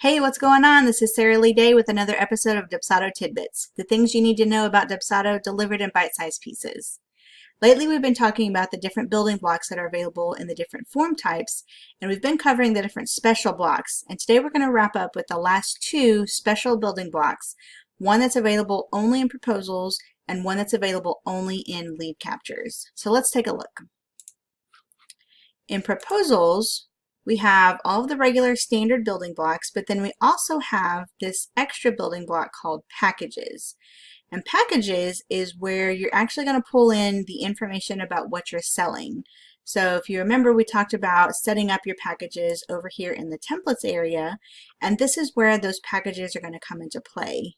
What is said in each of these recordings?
Hey, what's going on? This is Sarah Lee Day with another episode of Dubsado Tidbits, the things you need to know about Dubsado delivered in bite-sized pieces. Lately, we've been talking about the different building blocks that are available in the different form types, and we've been covering the different special blocks. And today we're going to wrap up with the last two special building blocks, one that's available only in proposals and one that's available only in lead captures. So let's take a look. In proposals, we have all of the regular standard building blocks, but then we also have this extra building block called packages. And packages is where you're actually going to pull in the information about what you're selling. So if you remember, we talked about setting up your packages over here in the templates area, and this is where those packages are going to come into play.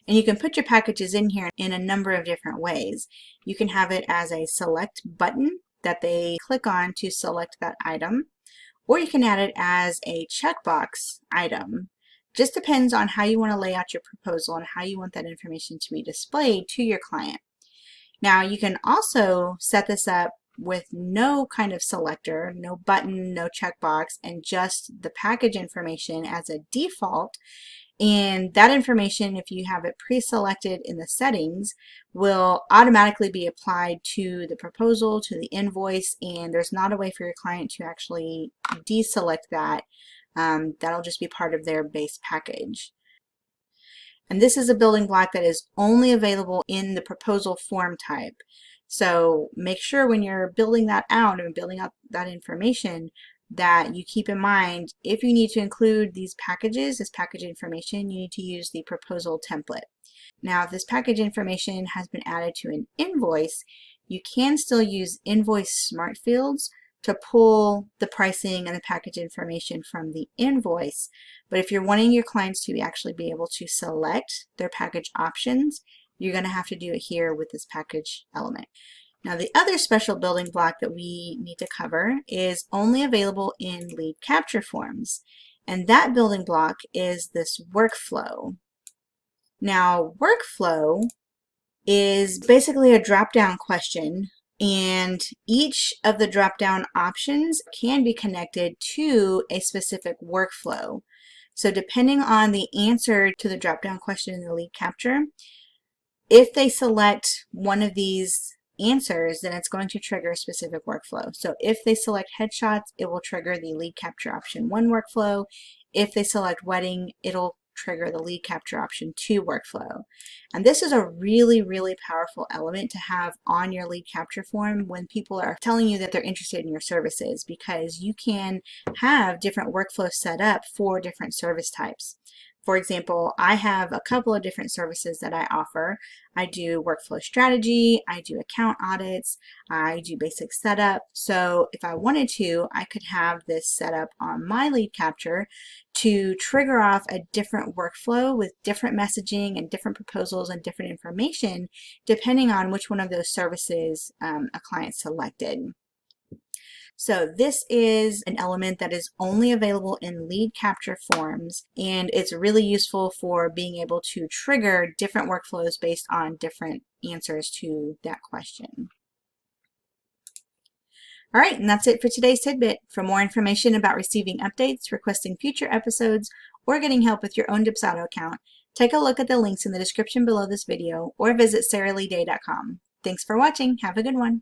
And you can put your packages in here in a number of different ways. You can have it as a select button that they click on to select that item, or you can add it as a checkbox item. Just depends on how you want to lay out your proposal and how you want that information to be displayed to your client. Now you can also set this up with no kind of selector, no button, no checkbox, and just the package information as a default. And that information, if you have it pre-selected in the settings, will automatically be applied to the proposal, to the invoice, and there's not a way for your client to actually deselect that. That'll just be part of their base package. And this is a building block that is only available in the proposal form type. So make sure when you're building that out and building out that information that you keep in mind, if you need to include these packages, this package information, you need to use the proposal template. Now, if this package information has been added to an invoice, you can still use invoice smart fields to pull the pricing and the package information from the invoice. But if you're wanting your clients to actually be able to select their package options, you're going to have to do it here with this package element. Now, the other special building block that we need to cover is only available in lead capture forms. And that building block is this workflow. Now, workflow is basically a drop-down question, and each of the drop-down options can be connected to a specific workflow. So depending on the answer to the drop-down question in the lead capture, if they select one of these answers, then it's going to trigger a specific workflow. So if they select headshots, it will trigger the lead capture option 1 workflow. If they select wedding, it'll trigger the lead capture option 2 workflow. And this is a really, really powerful element to have on your lead capture form when people are telling you that they're interested in your services, because you can have different workflows set up for different service types. For example, I have a couple of different services that I offer. I do workflow strategy, I do account audits, I do basic setup. So if I wanted to, I could have this set up on my lead capture to trigger off a different workflow with different messaging and different proposals and different information, depending on which one of those services a client selected. So this is an element that is only available in lead capture forms, and it's really useful for being able to trigger different workflows based on different answers to that question. All right, and that's it for today's tidbit. For more information about receiving updates, requesting future episodes, or getting help with your own Dubsado account, take a look at the links in the description below this video or visit sarahleeday.com. Thanks for watching. Have a good one.